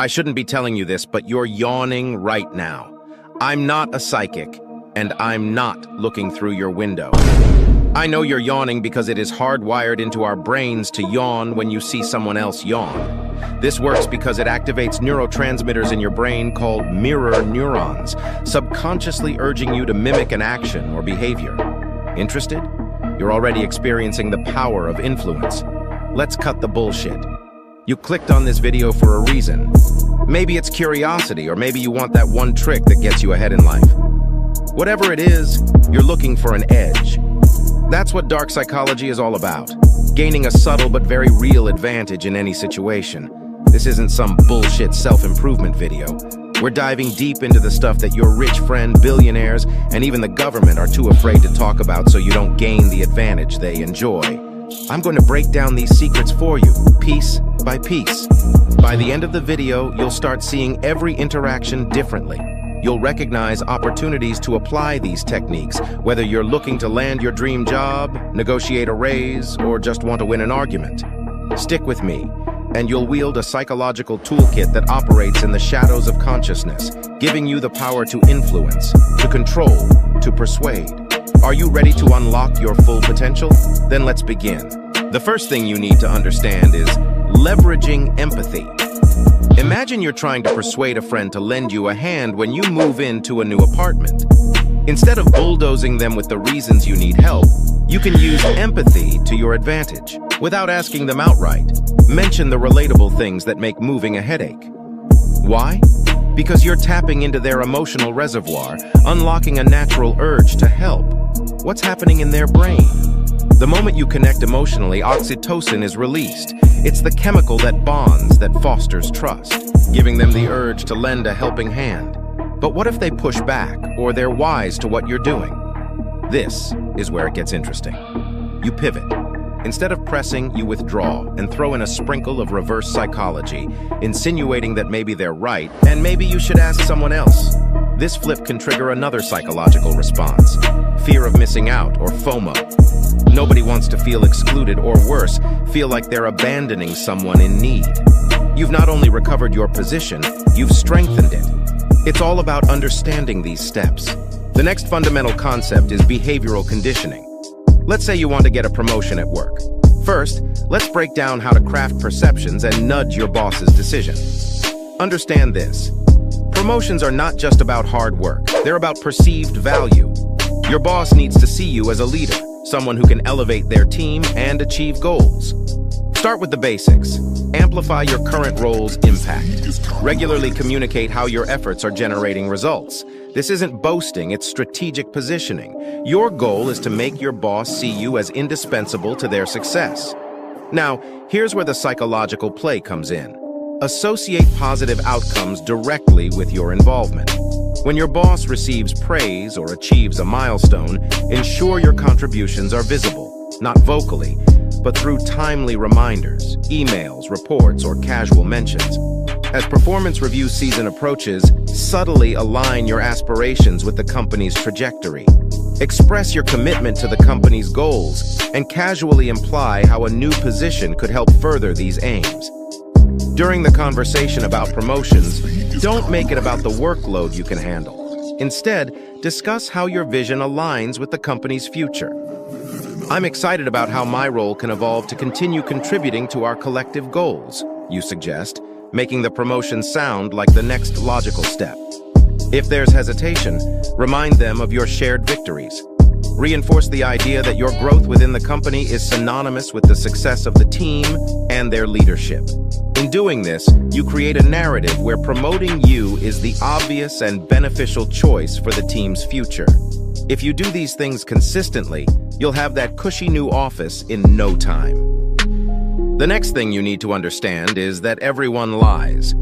I shouldn't be telling you this, but you're yawning right now. I'm not a psychic, and I'm not looking through your window. I know you're yawning because it is hardwired into our brains to yawn when you see someone else yawn. This works because it activates neurotransmitters in your brain called mirror neurons, subconsciously urging you to mimic an action or behavior. Interested? You're already experiencing the power of influence. Let's cut the bullshit. You clicked on this video for a reason. Maybe it's curiosity, or maybe you want that one trick that gets you ahead in life. Whatever it is, you're looking for an edge. That's what dark psychology is all about. Gaining a subtle but very real advantage in any situation. This isn't some bullshit self-improvement video. We're diving deep into the stuff that your rich friend, billionaires, and even the government are too afraid to talk about so you don't gain the advantage they enjoy. I'm going to break down these secrets for you, piece by piece. By the end of the video, you'll start seeing every interaction differently. You'll recognize opportunities to apply these techniques, whether you're looking to land your dream job, negotiate a raise, or just want to win an argument. Stick with me, and you'll wield a psychological toolkit that operates in the shadows of consciousness, giving you the power to influence, to control, to persuade. Are you ready to unlock your full potential? Then let's begin. The first thing you need to understand is leveraging empathy. Imagine you're trying to persuade a friend to lend you a hand when you move into a new apartment. Instead of bulldozing them with the reasons you need help, you can use empathy to your advantage. Without asking them outright, mention the relatable things that make moving a headache. Why? Because you're tapping into their emotional reservoir, unlocking a natural urge to help. What's happening in their brain? The moment you connect emotionally, oxytocin is released. It's the chemical that bonds, that fosters trust, giving them the urge to lend a helping hand. But what if they push back, or they're wise to what you're doing? This is where it gets interesting. You pivot. Instead of pressing, you withdraw and throw in a sprinkle of reverse psychology, insinuating that maybe they're right, and maybe you should ask someone else. This flip can trigger another psychological response: fear of missing out, or FOMO. Nobody wants to feel excluded, or worse, feel like they're abandoning someone in need. You've not only recovered your position, you've strengthened it. It's all about understanding these steps. The next fundamental concept is behavioral conditioning. Let's say you want to get a promotion at work. First, let's break down how to craft perceptions and nudge your boss's decision. Understand this. Promotions are not just about hard work. They're about perceived value. Your boss needs to see you as a leader, someone who can elevate their team and achieve goals. Start with the basics. Amplify your current role's impact. Regularly communicate how your efforts are generating results. This isn't boasting, it's strategic positioning. Your goal is to make your boss see you as indispensable to their success. Now, here's where the psychological play comes in. Associate positive outcomes directly with your involvement. When your boss receives praise or achieves a milestone, ensure your contributions are visible, not vocally, but through timely reminders, emails, reports, or casual mentions. As performance review season approaches, subtly align your aspirations with the company's trajectory. Express your commitment to the company's goals, and casually imply how a new position could help further these aims. During the conversation about promotions, don't make it about the workload you can handle. Instead, discuss how your vision aligns with the company's future. I'm excited about how my role can evolve to continue contributing to our collective goals, you suggest, making the promotion sound like the next logical step. If there's hesitation, remind them of your shared victories. Reinforce the idea that your growth within the company is synonymous with the success of the team and their leadership. In doing this, you create a narrative where promoting you is the obvious and beneficial choice for the team's future. If you do these things consistently, you'll have that cushy new office in no time. The next thing you need to understand is that everyone lies.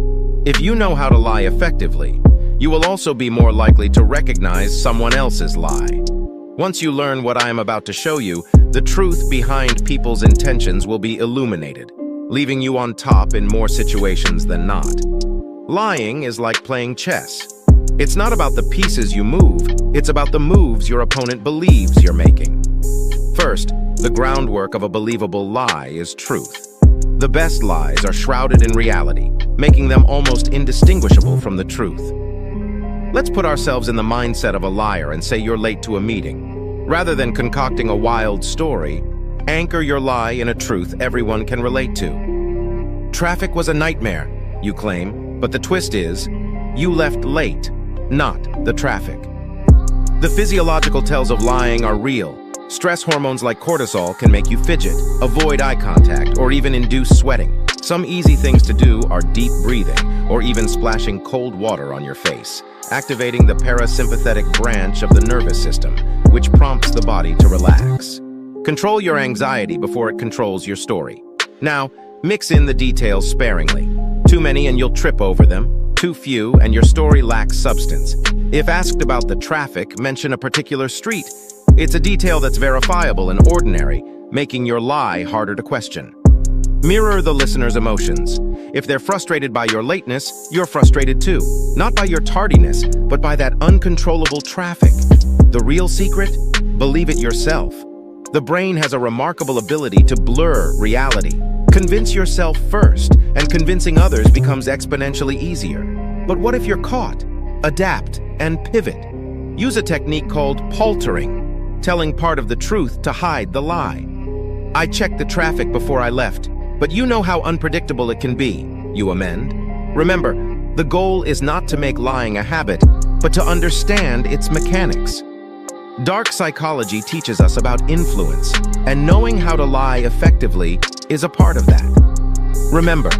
If you know how to lie effectively, you will also be more likely to recognize someone else's lie. Once you learn what I am about to show you, the truth behind people's intentions will be illuminated, leaving you on top in more situations than not. Lying is like playing chess. It's not about the pieces you move, it's about the moves your opponent believes you're making. First, the groundwork of a believable lie is truth. The best lies are shrouded in reality, making them almost indistinguishable from the truth. Let's put ourselves in the mindset of a liar and say you're late to a meeting. Rather than concocting a wild story, anchor your lie in a truth everyone can relate to. Traffic was a nightmare, you claim, but the twist is, you left late, not the traffic. The physiological tells of lying are real. Stress hormones like cortisol can make you fidget, avoid eye contact, or even induce sweating. Some easy things to do are deep breathing, or even splashing cold water on your face, activating the parasympathetic branch of the nervous system, which prompts the body to relax. Control your anxiety before it controls your story. Now, mix in the details sparingly. Too many and you'll trip over them. Too few and your story lacks substance. If asked about the traffic, mention a particular street. It's a detail that's verifiable and ordinary, making your lie harder to question. Mirror the listener's emotions. If they're frustrated by your lateness, you're frustrated too. Not by your tardiness, but by that uncontrollable traffic. The real secret? Believe it yourself. The brain has a remarkable ability to blur reality. Convince yourself first, and convincing others becomes exponentially easier. But what if you're caught? Adapt and pivot. Use a technique called paltering, telling part of the truth to hide the lie. I checked the traffic before I left, but you know how unpredictable it can be, you amend. Remember, the goal is not to make lying a habit, but to understand its mechanics. Dark psychology teaches us about influence, and knowing how to lie effectively is a part of that. Remember,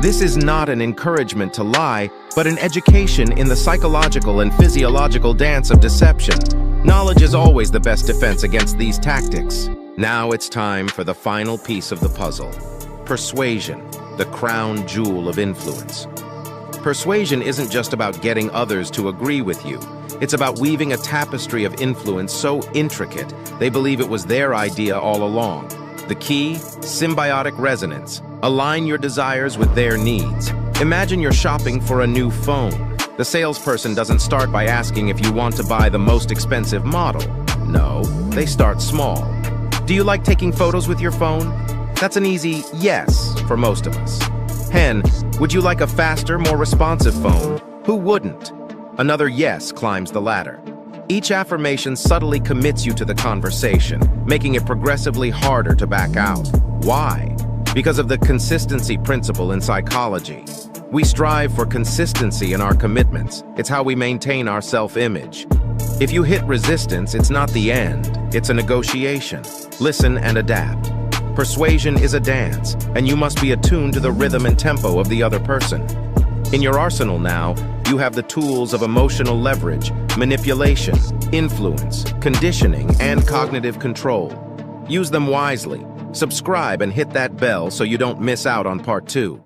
this is not an encouragement to lie, but an education in the psychological and physiological dance of deception. Knowledge is always the best defense against these tactics. Now it's time for the final piece of the puzzle. Persuasion, the crown jewel of influence. Persuasion isn't just about getting others to agree with you. It's about weaving a tapestry of influence so intricate, they believe it was their idea all along. The key? Symbiotic resonance. Align your desires with their needs. Imagine you're shopping for a new phone. The salesperson doesn't start by asking if you want to buy the most expensive model. No, they start small. Do you like taking photos with your phone? That's an easy yes for most of us. Hen, would you like a faster, more responsive phone? Who wouldn't? Another yes climbs the ladder. Each affirmation subtly commits you to the conversation, making it progressively harder to back out. Why? Because of the consistency principle in psychology. We strive for consistency in our commitments. It's how we maintain our self-image. If you hit resistance, it's not the end. It's a negotiation. Listen and adapt. Persuasion is a dance, and you must be attuned to the rhythm and tempo of the other person. In your arsenal now, you have the tools of emotional leverage, manipulation, influence, conditioning, and cognitive control. Use them wisely. Subscribe and hit that bell so you don't miss out on part 2.